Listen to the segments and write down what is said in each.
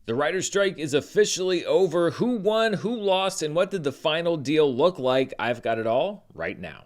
The writer's strike is officially over. Who won, who lost, and what did the final deal look like? I've got it all right now.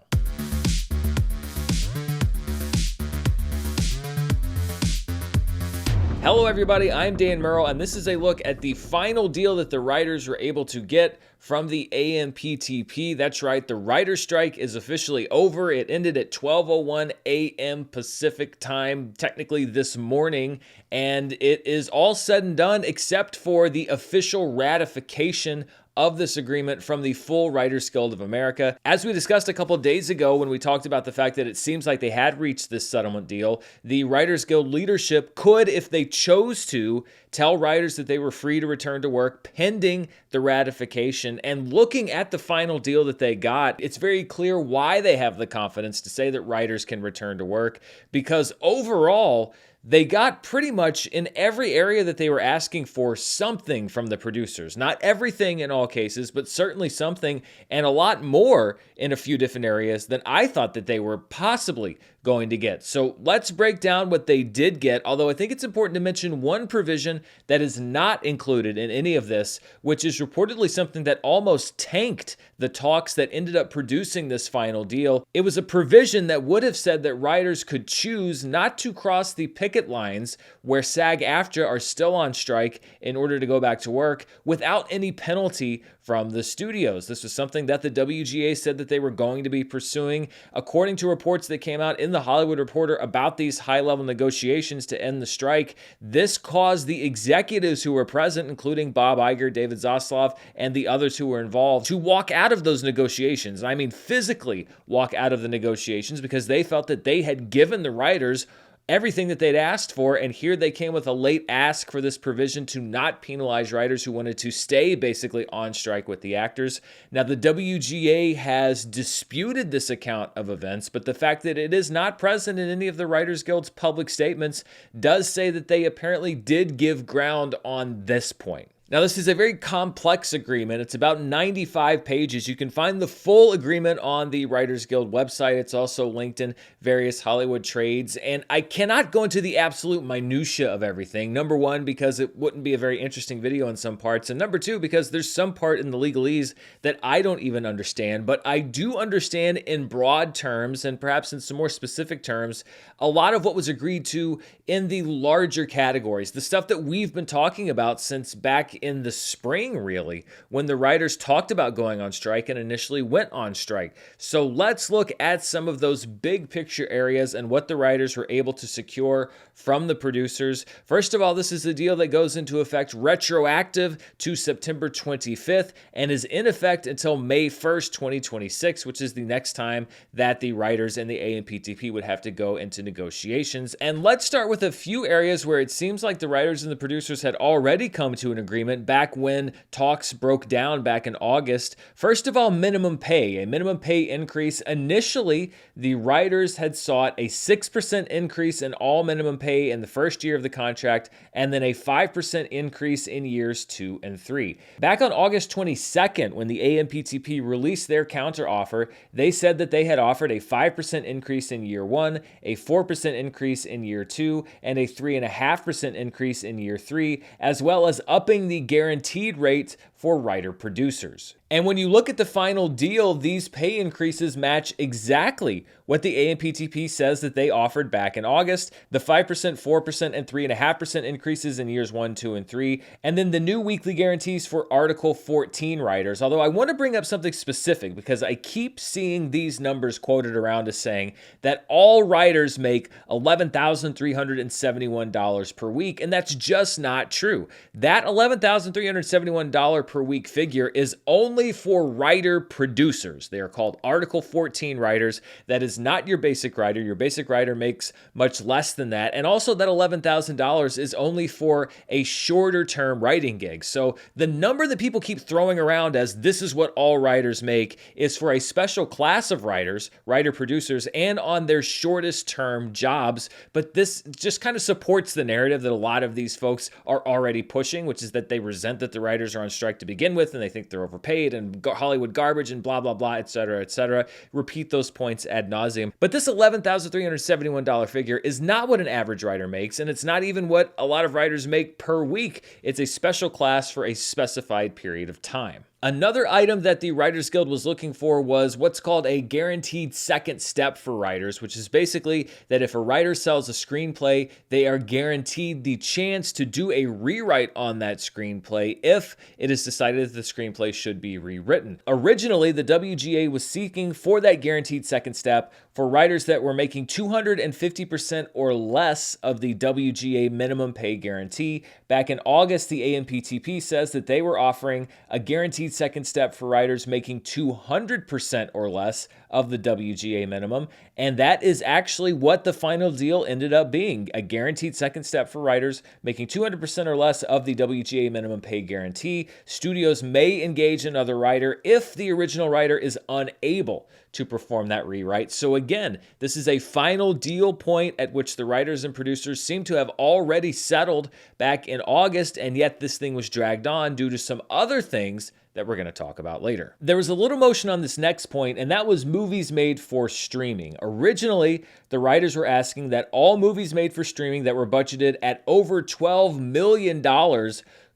Hello everybody, I'm Dan Murrell, and this is a look at the final deal that the writers were able to get from the AMPTP. That's right, the writer's strike is officially over. It ended at 12:01 a.m. Pacific time, technically this morning, and it is all said and done except for the official ratification of this agreement from the full Writers Guild of America. As we discussed a couple of days ago when we talked about the fact that it seems like they had reached this settlement deal, the Writers Guild leadership could, if they chose to, tell writers that they were free to return to work pending the ratification. And looking at the final deal that they got, it's very clear why they have the confidence to say that writers can return to work, because overall, they got pretty much in every area that they were asking for something from the producers. Not everything in all cases, but certainly something, and a lot more in a few different areas than I thought that they were possibly going to get. So let's break down what they did get, although I think it's important to mention one provision that is not included in any of this, which is reportedly something that almost tanked the talks that ended up producing this final deal. It was a provision that would have said that writers could choose not to cross the picket lines where SAG-AFTRA are still on strike in order to go back to work without any penalty from the studios. This was something that the WGA said that they were going to be pursuing. According to reports that came out in the Hollywood Reporter about these high-level negotiations to end the strike, this caused the executives who were present, including Bob Iger, David Zaslav, and the others who were involved, to walk out of those negotiations. I mean, physically walk out of the negotiations, because they felt that they had given the writers everything that they'd asked for, and here they came with a late ask for this provision to not penalize writers who wanted to stay basically on strike with the actors. Now, the WGA has disputed this account of events, but the fact that it is not present in any of the Writers Guild's public statements does say that they apparently did give ground on this point. Now, this is a very complex agreement. It's about 95 pages. You can find the full agreement on the Writers Guild website. It's also linked in various Hollywood trades. And I cannot go into the absolute minutia of everything. Number one, because it wouldn't be a very interesting video in some parts. And number two, because there's some part in the legalese that I don't even understand. But I do understand in broad terms, and perhaps in some more specific terms, a lot of what was agreed to in the larger categories. The stuff that we've been talking about since back in the spring, really, when the writers talked about going on strike and initially went on strike. So let's look at some of those big picture areas and what the writers were able to secure from the producers. First of all, this is a deal that goes into effect retroactive to September 25th and is in effect until May 1st, 2026, which is the next time that the writers and the AMPTP would have to go into negotiations. And let's start with a few areas where it seems like the writers and the producers had already come to an agreement back when talks broke down back in August. First of all, minimum pay, a minimum pay increase. Initially, the writers had sought a 6% increase in all minimum pay in the first year of the contract, and then a 5% increase in years 2 and 3. Back on August 22nd, when the AMPTP released their counteroffer, they said that they had offered a 5% increase in year 1, a 4% increase in year 2, and a 3.5% increase in year 3, as well as upping the guaranteed rate for writer-producers. And when you look at the final deal, these pay increases match exactly what the AMPTP says that they offered back in August, the 5%, 4%, and 3.5% increases in years 1, 2, and 3, and then the new weekly guarantees for Article 14 writers. Although I want to bring up something specific, because I keep seeing these numbers quoted around as saying that all writers make $11,371 per week, and that's just not true. That $11,371 per week figure is only for writer producers. They are called Article 14 writers. That is not your basic writer. Your basic writer makes much less than that. And also that $11,000 is only for a shorter term writing gig. So the number that people keep throwing around as this is what all writers make is for a special class of writers, writer producers, and on their shortest term jobs. But this just kind of supports the narrative that a lot of these folks are already pushing, which is that they resent that the writers are on strike to begin with, and they think they're overpaid and Hollywood garbage and blah, blah, blah, et cetera, et cetera. Repeat those points ad nauseum. But this $11,371 figure is not what an average writer makes, and it's not even what a lot of writers make per week. It's a special class for a specified period of time. Another item that the Writers Guild was looking for was what's called a guaranteed second step for writers, which is basically that if a writer sells a screenplay, they are guaranteed the chance to do a rewrite on that screenplay if it is decided that the screenplay should be rewritten. Originally, the WGA was seeking for that guaranteed second step for writers that were making 250% or less of the WGA minimum pay guarantee. Back in August, the AMPTP says that they were offering a guaranteed second step for writers making 200% or less of the WGA minimum, and that is actually what the final deal ended up being, a guaranteed second step for writers making 200% or less of the WGA minimum pay guarantee. Studios may engage another writer if the original writer is unable to perform that rewrite. So again, this is a final deal point at which the writers and producers seem to have already settled back in August, and yet this thing was dragged on due to some other things that we're going to talk about later. There was a little motion on this next point, and that was movies made for streaming. Originally, the writers were asking that all movies made for streaming that were budgeted at over $12 million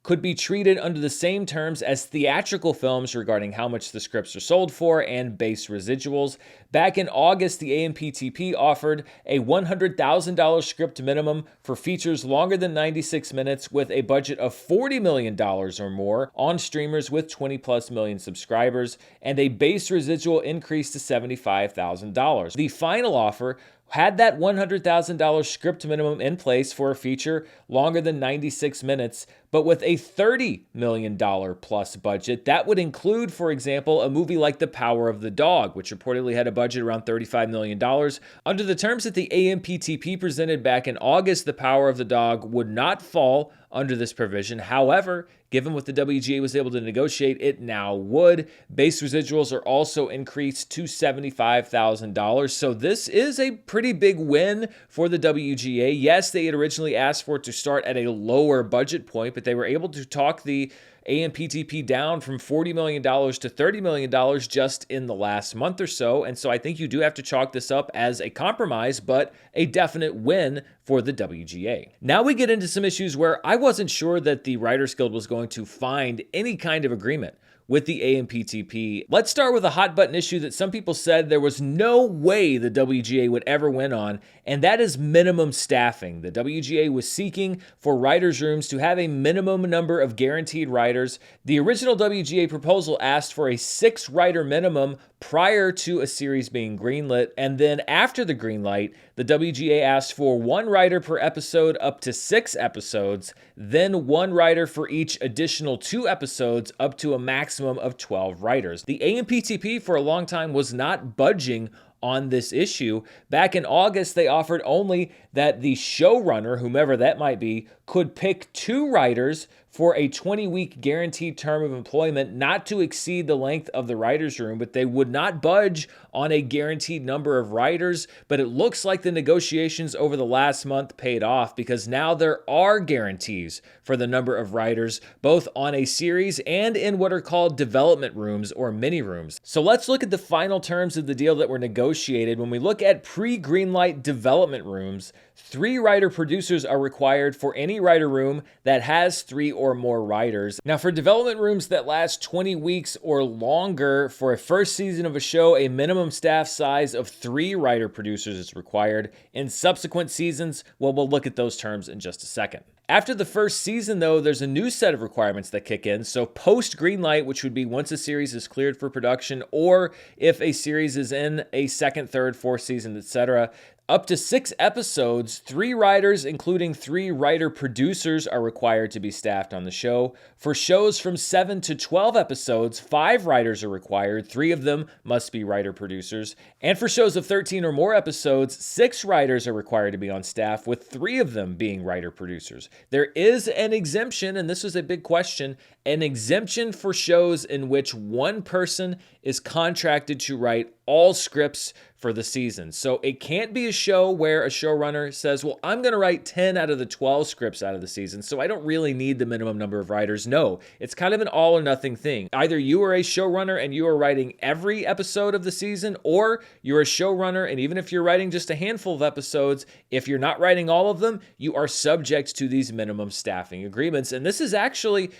could be treated under the same terms as theatrical films regarding how much the scripts are sold for and base residuals. Back in August, the AMPTP offered a $100,000 script minimum for features longer than 96 minutes with a budget of $40 million or more on streamers with 20+ million subscribers, and a base residual increase to $75,000. The final offer had that $100,000 script minimum in place for a feature longer than 96 minutes, but with a $30 million plus budget. That would include, for example, a movie like The Power of the Dog, which reportedly had a budget around $35 million. Under the terms that the AMPTP presented back in August, The Power of the Dog would not fall under this provision. However, given what the WGA was able to negotiate, it now would. Base residuals are also increased to $75,000. So this is a pretty big win for the WGA. Yes, they had originally asked for it to start at a lower budget point, but they were able to talk the AMPTP down from $40 million to $30 million just in the last month or so. And so I think you do have to chalk this up as a compromise, but a definite win for the WGA. Now we get into some issues where I wasn't sure that the Writers Guild was going to find any kind of agreement with the AMPTP. Let's start with a hot button issue that some people said there was no way the WGA would ever win on, and that is minimum staffing. The WGA was seeking for writers' rooms to have a minimum number of guaranteed writers. The original WGA proposal asked for a 6-writer minimum prior to a series being greenlit, and then after the greenlight, the WGA asked for 1 writer per episode up to 6 episodes, then 1 writer for each additional 2 episodes up to a maximum of 12 writers. The AMPTP for a long time was not budging on this issue. Back in August, they offered only that the showrunner, whomever that might be, could pick 2 writers for a 20-week guaranteed term of employment, not to exceed the length of the writer's room, but they would not budge on a guaranteed number of writers. But it looks like the negotiations over the last month paid off, because now there are guarantees for the number of writers, both on a series and in what are called development rooms or mini rooms. So let's look at the final terms of the deal that were negotiated. When we look at pre-greenlight development rooms, 3 writer producers are required for any writer room that has 3 or more writers. Now, for development rooms that last 20 weeks or longer, for a first season of a show, a minimum staff size of 3 writer producers is required. In subsequent seasons, well, we'll look at those terms in just a second. After the first season, though, there's a new set of requirements that kick in. So post greenlight, which would be once a series is cleared for production, or if a series is in a 2nd, 3rd, 4th season, etc., up to 6 episodes, 3 writers, including 3 writer-producers, are required to be staffed on the show. For shows from 7 to 12 episodes, 5 writers are required. 3 of them must be writer-producers. And for shows of 13 or more episodes, 6 writers are required to be on staff, with 3 of them being writer-producers. There is an exemption, and this was a big question, an exemption for shows in which one person is contracted to write all scripts for the season. So it can't be a show where a showrunner says, well, I'm going to write 10 out of the 12 scripts out of the season, so I don't really need the minimum number of writers. No, it's kind of an all or nothing thing. Either you are a showrunner and you are writing every episode of the season, or you're a showrunner, and even if you're writing just a handful of episodes, if you're not writing all of them, you are subject to these minimum staffing agreements. And this is actually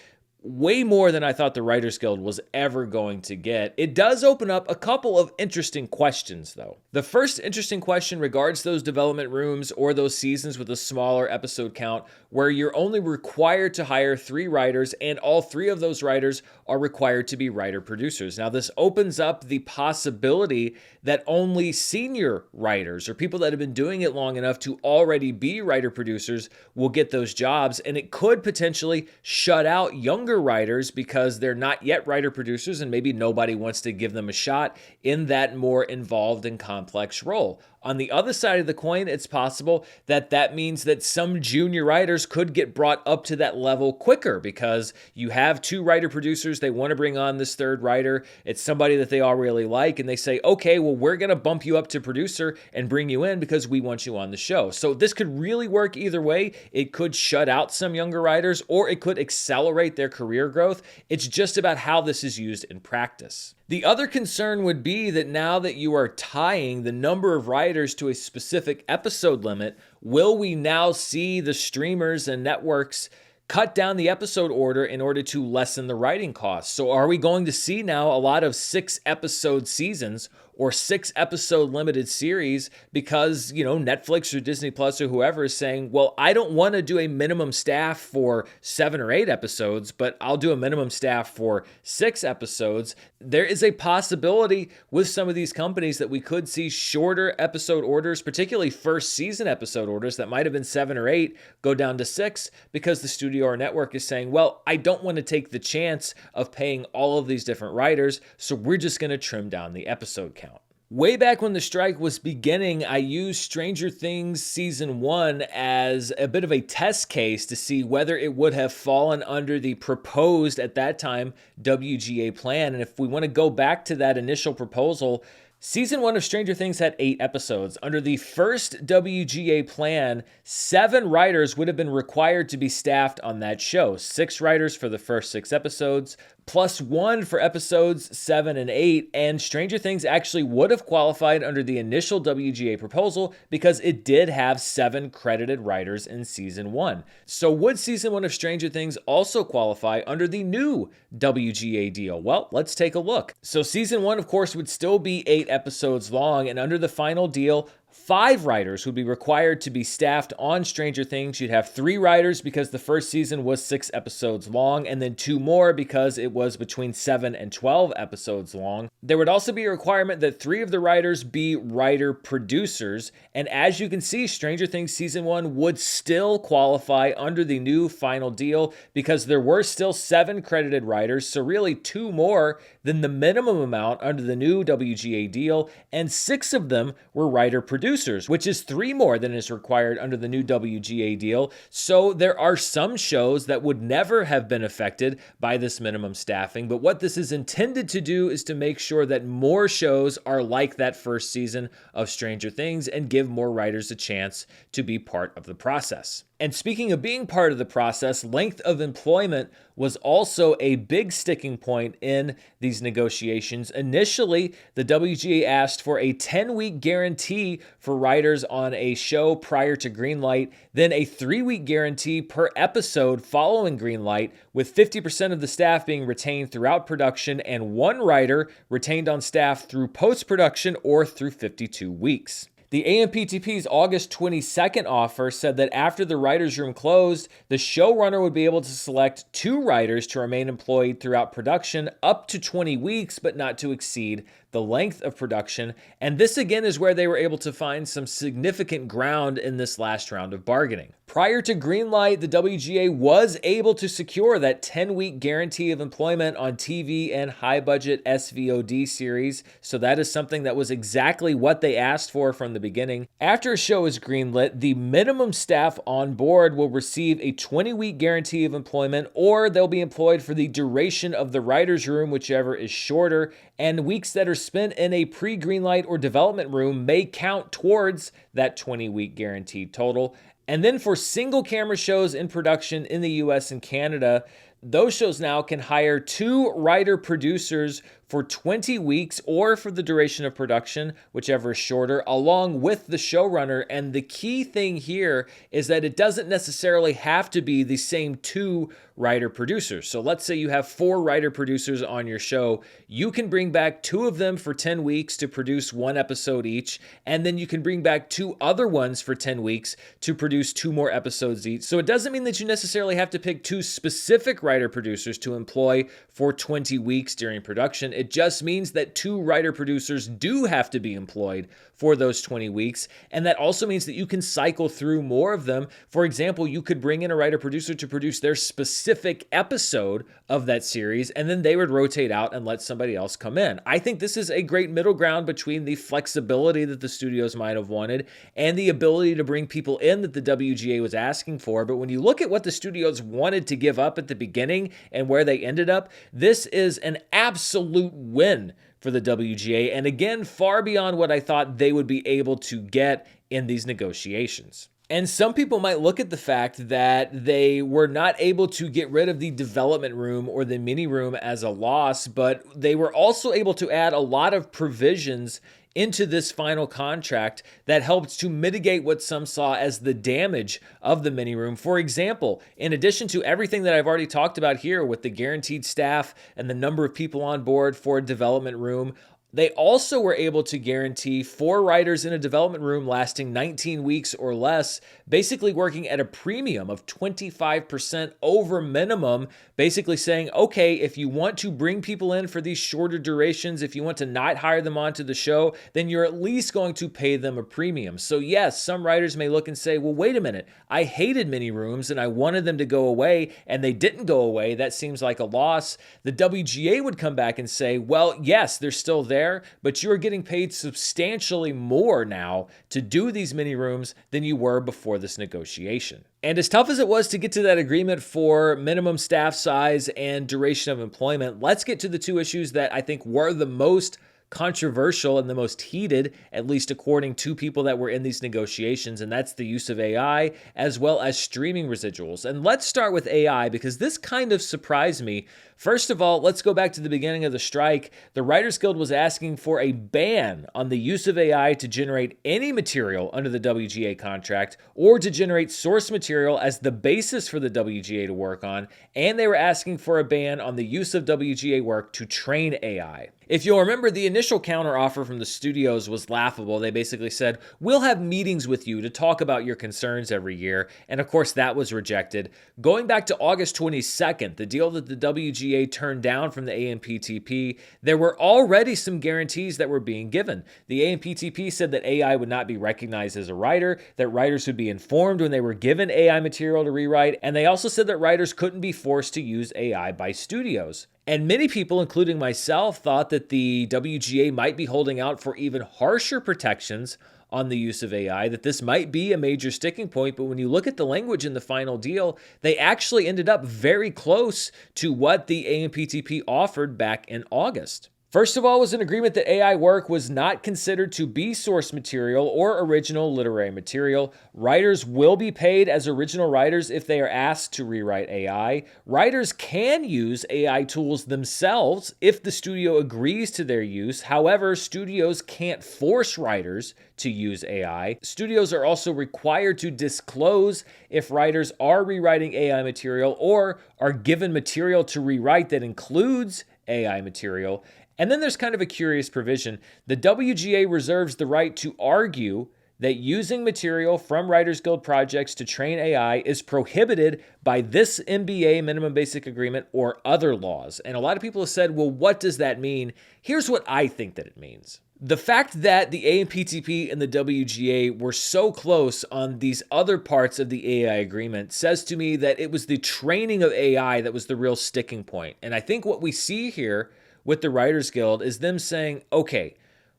way more than I thought the Writers Guild was ever going to get. It does open up a couple of interesting questions, though. The first interesting question regards those development rooms or those seasons with a smaller episode count where you're only required to hire 3 writers, and all 3 of those writers are required to be writer-producers. Now, this opens up the possibility that only senior writers or people that have been doing it long enough to already be writer-producers will get those jobs, and it could potentially shut out younger writers because they're not yet writer-producers and maybe nobody wants to give them a shot in that more involved and complex role. On the other side of the coin, it's possible that that means that some junior writers could get brought up to that level quicker because you have 2 writer-producers, they want to bring on this 3rd writer, it's somebody that they all really like, and they say, okay, well, we're going to bump you up to producer and bring you in because we want you on the show. So this could really work either way. It could shut out some younger writers, or it could accelerate their career growth. It's just about how this is used in practice. The other concern would be that now that you are tying the number of writers to a specific episode limit, will we now see the streamers and networks cut down the episode order in order to lessen the writing costs? So are we going to see now a lot of 6-episode seasons or 6-episode limited series because, Netflix or Disney Plus or whoever is saying, well, I don't want to do a minimum staff for 7 or 8 episodes, but I'll do a minimum staff for 6 episodes. There is a possibility with some of these companies that we could see shorter episode orders, particularly first season episode orders that might have been 7 or 8 go down to 6 because the studio or network is saying, well, I don't want to take the chance of paying all of these different writers, so we're just going to trim down the episode count. Way back when the strike was beginning, I used Stranger Things Season 1 as a bit of a test case to see whether it would have fallen under the proposed, at that time, WGA plan. And if we want to go back to that initial proposal, Season 1 of Stranger Things had 8 episodes. Under the first WGA plan, 7 writers would have been required to be staffed on that show. 6 writers for the first 6 episodes, plus 1 for episodes 7 and 8, and Stranger Things actually would have qualified under the initial WGA proposal because it did have 7 credited writers in Season 1. So would Season 1 of Stranger Things also qualify under the new WGA deal? Well, let's take a look. So Season 1, of course, would still be 8 episodes long, and under the final deal, 5 writers would be required to be staffed on Stranger Things. You'd have 3 writers because the first season was 6 episodes long, and then 2 more because it was between 7 and 12 episodes long. There would also be a requirement that 3 of the writers be writer-producers, and as you can see, Stranger Things Season 1 would still qualify under the new final deal because there were still 7 credited writers, so really 2 more than the minimum amount under the new WGA deal, and 6 of them were writer-producers, which is 3 more than is required under the new WGA deal. So there are some shows that would never have been affected by this minimum staffing, but what this is intended to do is to make sure that more shows are like that first season of Stranger Things and give more writers a chance to be part of the process. And speaking of being part of the process, length of employment was also a big sticking point in these negotiations. Initially, the WGA asked for a 10-week guarantee for writers on a show prior to greenlight, then a 3-week guarantee per episode following greenlight, with 50% of the staff being retained throughout production and 1 writer retained on staff through post-production or through 52 weeks. The AMPTP's August 22nd offer said that after the writer's room closed, the showrunner would be able to select 2 writers to remain employed throughout production up to 20 weeks, but not to exceed the length of production. And this again is where they were able to find some significant ground in this last round of bargaining. Prior to greenlight, the WGA was able to secure that 10-week guarantee of employment on TV and high-budget SVOD series. So that is something that was exactly what they asked for from the the beginning. After a show is greenlit, the minimum staff on board will receive a 20-week guarantee of employment, or they'll be employed for the duration of the writer's room, whichever is shorter, and weeks that are spent in a pre-greenlight or development room may count towards that 20-week guaranteed total. And then for single camera shows in production in the US and Canada, those shows now can hire 2 writer-producers for 20 weeks or for the duration of production, whichever is shorter, along with the showrunner. And the key thing here is that it doesn't necessarily have to be the same 2 writer-producers. So let's say you have 4 writer-producers on your show. You can bring back 2 of them for 10 weeks to produce 1 episode each, and then you can bring back 2 other ones for 10 weeks to produce 2 more episodes each. So it doesn't mean that you necessarily have to pick 2 specific writer-producers to employ for 20 weeks during production. It just means that 2 writer-producers do have to be employed for those 20 weeks, and that also means that you can cycle through more of them. For example, you could bring in a writer-producer to produce their specific episode of that series, and then they would rotate out and let somebody else come in. I think this is a great middle ground between the flexibility that the studios might have wanted and the ability to bring people in that the WGA was asking for. But when you look at what the studios wanted to give up at the beginning and where they ended up, this is an absolute win for the WGA, and again, far beyond what I thought they would be able to get in these negotiations. And some people might look at the fact that they were not able to get rid of the development room or the mini room as a loss, but they were also able to add a lot of provisions into this final contract that helped to mitigate what some saw as the damage of the mini room. For example, in addition to everything that I've already talked about here with the guaranteed staff and the number of people on board for a development room, they also were able to guarantee 4 writers in a development room lasting 19 weeks or less, basically working at a premium of 25% over minimum, basically saying, okay, if you want to bring people in for these shorter durations, if you want to not hire them onto the show, then you're at least going to pay them a premium. So yes, some writers may look and say, well, wait a minute, I hated mini rooms and I wanted them to go away and they didn't go away. That seems like a loss. The WGA would come back and say, well, yes, they're still there, but you are getting paid substantially more now to do these mini rooms than you were before this negotiation. And as tough as it was to get to that agreement for minimum staff size and duration of employment, let's get to the 2 issues that I think were the most controversial and the most heated, at least according to people that were in these negotiations, and that's the use of AI as well as streaming residuals. And let's start with AI because this kind of surprised me. First of all, let's go back to the beginning of the strike. The Writers Guild was asking for a ban on the use of AI to generate any material under the WGA contract or to generate source material as the basis for the WGA to work on, and they were asking for a ban on the use of WGA work to train AI. If you'll remember, the initial counteroffer from the studios was laughable. They basically said, we'll have meetings with you to talk about your concerns every year. And of course, that was rejected. Going back to August 22nd, the deal that the WGA turned down from the AMPTP, there were already some guarantees that were being given. The AMPTP said that AI would not be recognized as a writer, that writers would be informed when they were given AI material to rewrite, and they also said that writers couldn't be forced to use AI by studios. And many people, including myself, thought that the WGA might be holding out for even harsher protections on the use of AI, that this might be a major sticking point. But when you look at the language in the final deal, they actually ended up very close to what the AMPTP offered back in August. First of all was an agreement that AI work was not considered to be source material or original literary material. Writers will be paid as original writers if they are asked to rewrite AI. Writers can use AI tools themselves if the studio agrees to their use. However, studios can't force writers to use AI. Studios are also required to disclose if writers are rewriting AI material or are given material to rewrite that includes AI material. And then there's kind of a curious provision. The WGA reserves the right to argue that using material from Writers Guild projects to train AI is prohibited by this MBA, minimum basic agreement, or other laws. And a lot of people have said, well, what does that mean? Here's what I think that it means. The fact that the AMPTP and the WGA were so close on these other parts of the AI agreement says to me that it was the training of AI that was the real sticking point. And I think what we see here with the Writers Guild is them saying, okay,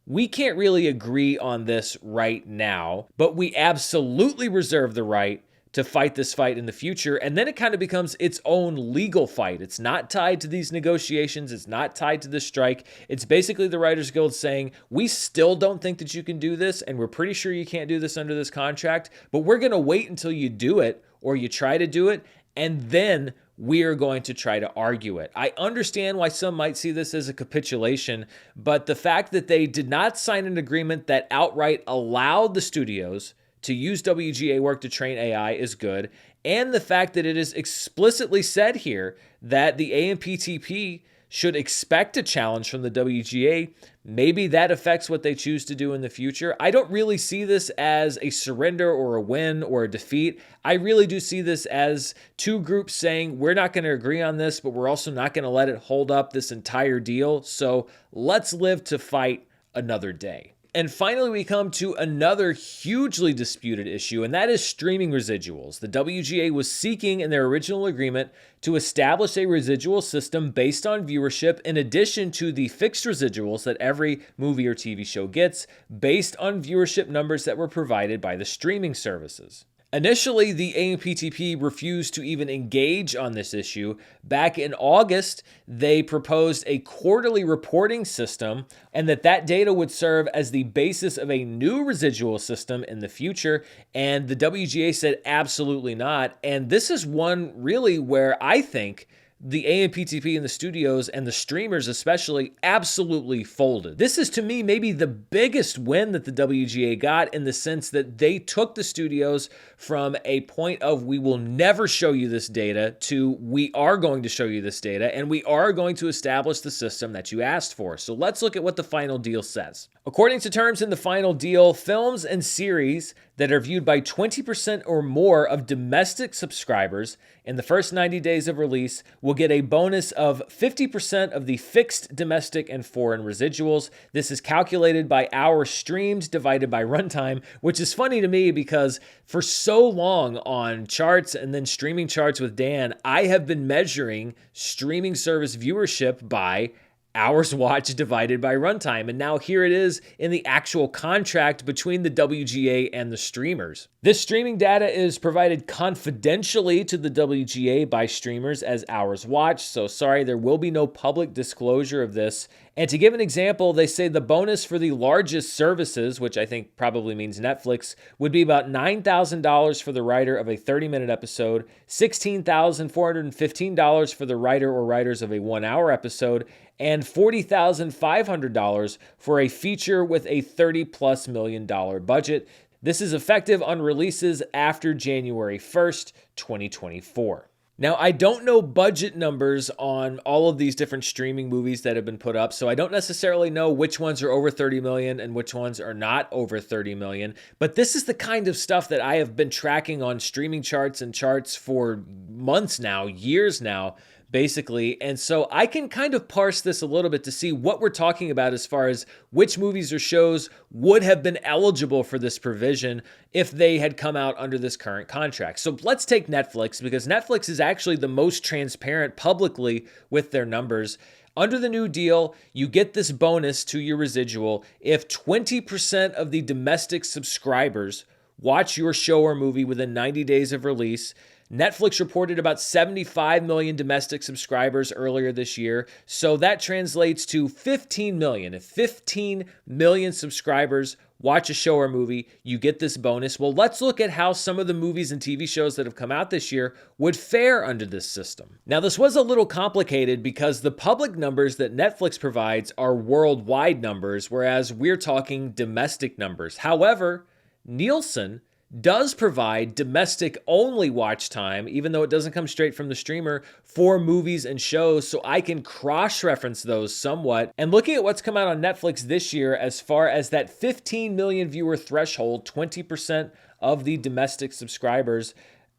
We can't really agree on this right now, but we absolutely reserve the right to fight this fight in the future. And then it kind of becomes its own legal fight. It's not tied to these negotiations. It's not tied to the strike. It's basically the Writers Guild saying, we still don't think that you can do this, and we're pretty sure you can't do this under this contract, but we're going to wait until you do it or you try to do it, and then we are going to try to argue it. I understand why some might see this as a capitulation, but the fact that they did not sign an agreement that outright allowed the studios to use WGA work to train AI is good. And the fact that it is explicitly said here that the AMPTP should expect a challenge from the WGA, maybe that affects what they choose to do in the future. I don't really see this as a surrender or a win or a defeat. I really do see this as two groups saying, we're not going to agree on this, but we're also not going to let it hold up this entire deal. So let's live to fight another day. And finally, we come to another hugely disputed issue, and that is streaming residuals. The WGA was seeking in their original agreement to establish a residual system based on viewership in addition to the fixed residuals that every movie or TV show gets based on viewership numbers that were provided by the streaming services. Initially, the AMPTP refused to even engage on this issue. Back in August, they proposed a quarterly reporting system and that data would serve as the basis of a new residual system in the future. And the WGA said absolutely not. And this is one really where I think the AMPTP and the studios and the streamers especially absolutely folded. This is to me maybe the biggest win that the WGA got, in the sense that they took the studios from a point of we will never show you this data to we are going to show you this data and we are going to establish the system that you asked for. So let's look at what the final deal says. According to terms in the final deal, films and series that are viewed by 20% or more of domestic subscribers in the first 90 days of release will get a bonus of 50% of the fixed domestic and foreign residuals. This is calculated by hours streamed divided by runtime, which is funny to me because for so long on charts and then streaming charts with Dan, I have been measuring streaming service viewership by hours watched divided by runtime. And now here it is in the actual contract between the WGA and the streamers. This streaming data is provided confidentially to the WGA by streamers as hours watched. So sorry, there will be no public disclosure of this. And to give an example, they say the bonus for the largest services, which I think probably means Netflix, would be about $9,000 for the writer of a 30-minute episode, $16,415 for the writer or writers of a 1-hour episode, and $40,500 for a feature with a $30+ million budget. This is effective on releases after January 1st, 2024. Now, I don't know budget numbers on all of these different streaming movies that have been put up, so I don't necessarily know which ones are over 30 million and which ones are not over 30 million, but this is the kind of stuff that I have been tracking on streaming charts and charts for months now, years now, basically. And so I can kind of parse this a little bit to see what we're talking about as far as which movies or shows would have been eligible for this provision if they had come out under this current contract. So let's take Netflix, because Netflix is actually the most transparent publicly with their numbers. Under the new deal, you get this bonus to your residual if 20% of the domestic subscribers watch your show or movie within 90 days of release. Netflix reported about 75 million domestic subscribers earlier this year, so that translates to 15 million. If 15 million subscribers watch a show or movie, you get this bonus. Well, let's look at how some of the movies and TV shows that have come out this year would fare under this system. Now, this was a little complicated because the public numbers that Netflix provides are worldwide numbers, whereas we're talking domestic numbers. However, Nielsen does provide domestic-only watch time, even though it doesn't come straight from the streamer, for movies and shows, so I can cross-reference those somewhat. And looking at what's come out on Netflix this year, as far as that 15 million viewer threshold, 20% of the domestic subscribers,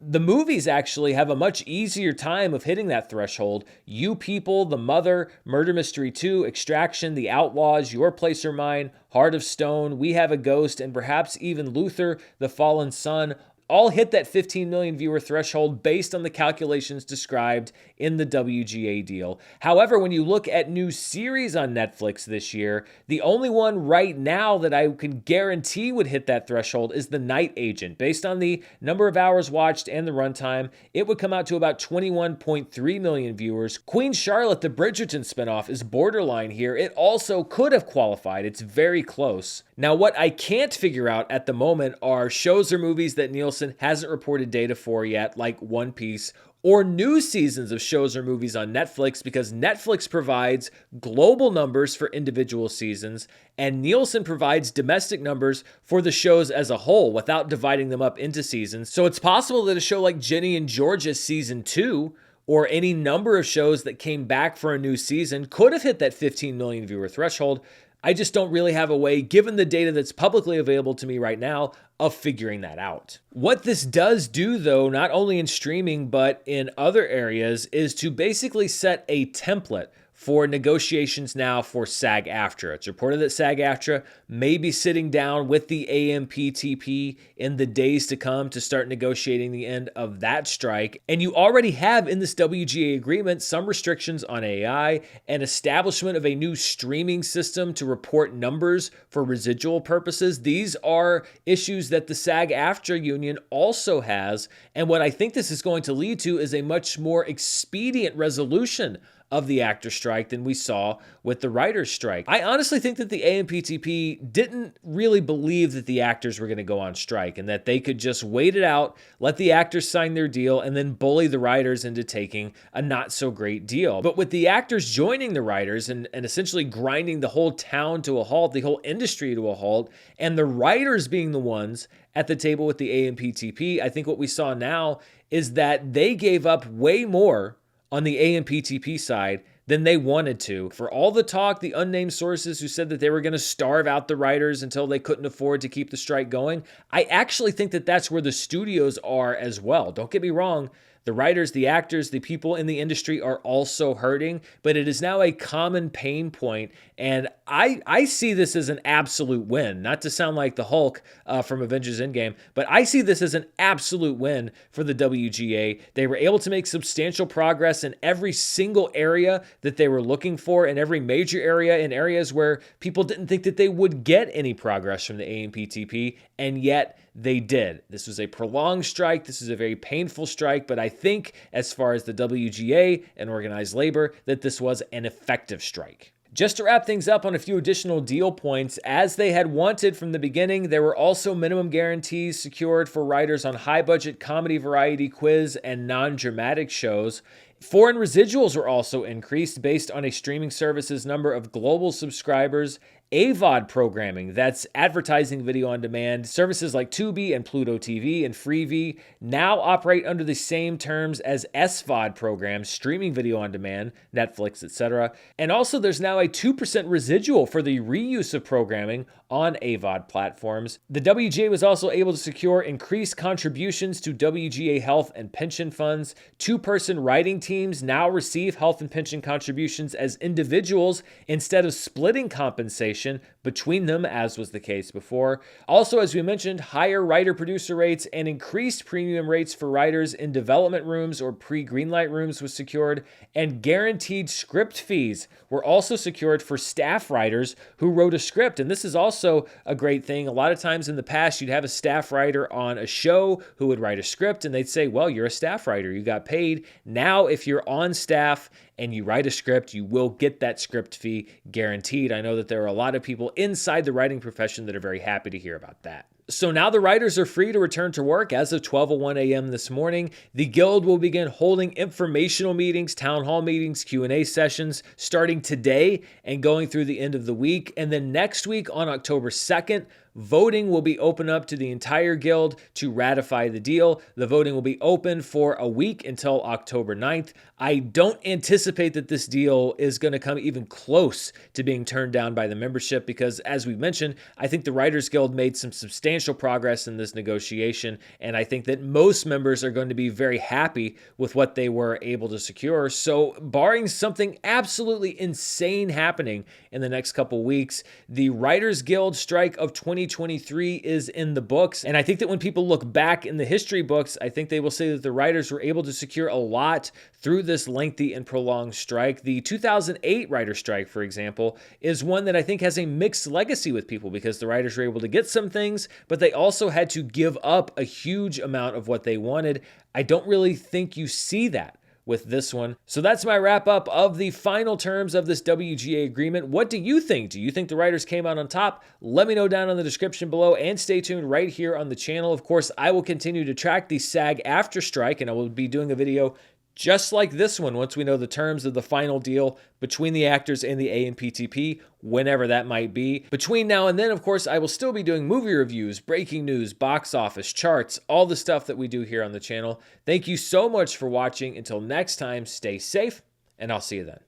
the movies actually have a much easier time of hitting that threshold. You People, The Mother, Murder Mystery 2, Extraction, The Outlaws, Your Place or Mine, Heart of Stone, We Have a Ghost, and perhaps even Luther, The Fallen Son all hit that 15 million viewer threshold based on the calculations described in the WGA deal. However, when you look at new series on Netflix this year, the only one right now that I can guarantee would hit that threshold is The Night Agent. Based on the number of hours watched and the runtime, it would come out to about 21.3 million viewers. Queen Charlotte, the Bridgerton spinoff, is borderline here. It also could have qualified. It's very close. Now, what I can't figure out at the moment are shows or movies that Nielsen hasn't reported data for yet, like One Piece, or new seasons of shows or movies on Netflix, because Netflix provides global numbers for individual seasons, and Nielsen provides domestic numbers for the shows as a whole without dividing them up into seasons. So it's possible that a show like Ginny and Georgia Season 2 or any number of shows that came back for a new season could have hit that 15 million viewer threshold. I just don't really have a way, given the data that's publicly available to me right now, of figuring that out. What this does do, though, not only in streaming but in other areas, is to basically set a template for negotiations now for SAG-AFTRA. It's reported that SAG-AFTRA may be sitting down with the AMPTP in the days to come to start negotiating the end of that strike. And you already have in this WGA agreement some restrictions on AI and establishment of a new streaming system to report numbers for residual purposes. These are issues that the SAG-AFTRA union also has. And what I think this is going to lead to is a much more expedient resolution of the actor strike than we saw with the writer's strike. I honestly think that the AMPTP didn't really believe that the actors were going to go on strike and that they could just wait it out, let the actors sign their deal, and then bully the writers into taking a not so great deal. But with the actors joining the writers and essentially grinding the whole town to a halt, the whole industry to a halt, and the writers being the ones at the table with the AMPTP, I think what we saw now is that they gave up way more on the AMPTP side than they wanted to. For all the talk, the unnamed sources who said that they were going to starve out the writers until they couldn't afford to keep the strike going, I actually think that that's where the studios are as well. Don't get me wrong. The writers, the actors, the people in the industry are also hurting, but it is now a common pain point, and I see this as an absolute win. Not to sound like the Hulk from Avengers Endgame, but I see this as an absolute win for the WGA. They were able to make substantial progress in every single area that they were looking for, in every major area, in areas where people didn't think that they would get any progress from the AMPTP, and yet they did. This was a prolonged strike. This is a very painful strike, but I think as far as the WGA and organized labor, that this was an effective strike. Just to wrap things up on a few additional deal points, as they had wanted from the beginning, there were also minimum guarantees secured for writers on high-budget comedy, variety, quiz, and non-dramatic shows. Foreign residuals were also increased based on a streaming service's number of global subscribers. AVOD programming, that's advertising video on demand, services like Tubi and Pluto TV and Freevee now operate under the same terms as SVOD programs, streaming video on demand, Netflix, etc. And also there's now a 2% residual for the reuse of programming on AVOD platforms. The WGA was also able to secure increased contributions to WGA health and pension funds. Two-person writing teams now receive health and pension contributions as individuals instead of splitting compensation between them, as was the case before. Also, as we mentioned, higher writer-producer rates and increased premium rates for writers in development rooms or pre-greenlight rooms was secured, and guaranteed script fees were also secured for staff writers who wrote a script. And this is also a great thing. A lot of times in the past, you'd have a staff writer on a show who would write a script, and they'd say, well, you're a staff writer, you got paid. Now, if you're on staff and you write a script, you will get that script fee guaranteed. I know that there are a lot of people inside the writing profession that are very happy to hear about that. So now the writers are free to return to work as of 12:01 a.m. this morning. The Guild will begin holding informational meetings, town hall meetings, Q&A sessions starting today and going through the end of the week. And then next week on October 2nd, voting will be open up to the entire Guild to ratify the deal. The voting will be open for a week until October 9th. I don't anticipate that this deal is going to come even close to being turned down by the membership because, as we mentioned, I think the Writers Guild made some substantial progress in this negotiation, and I think that most members are going to be very happy with what they were able to secure. So, barring something absolutely insane happening in the next couple weeks, the Writers Guild strike of 20 2023 is in the books. And I think that when people look back in the history books, I think they will say that the writers were able to secure a lot through this lengthy and prolonged strike. The 2008 writer strike, for example, is one that I think has a mixed legacy with people because the writers were able to get some things, but they also had to give up a huge amount of what they wanted. I don't really think you see that with this one. So that's my wrap up of the final terms of this WGA agreement. What do you think? Do you think the writers came out on top? Let me know down in the description below, and stay tuned right here on the channel. Of course, I will continue to track the SAG after strike, and I will be doing a video just like this one once we know the terms of the final deal between the actors and the AMPTP, whenever that might be. Between now and then, of course, I will still be doing movie reviews, breaking news, box office, charts, all the stuff that we do here on the channel. Thank you so much for watching. Until next time, stay safe, and I'll see you then.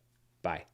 Bye.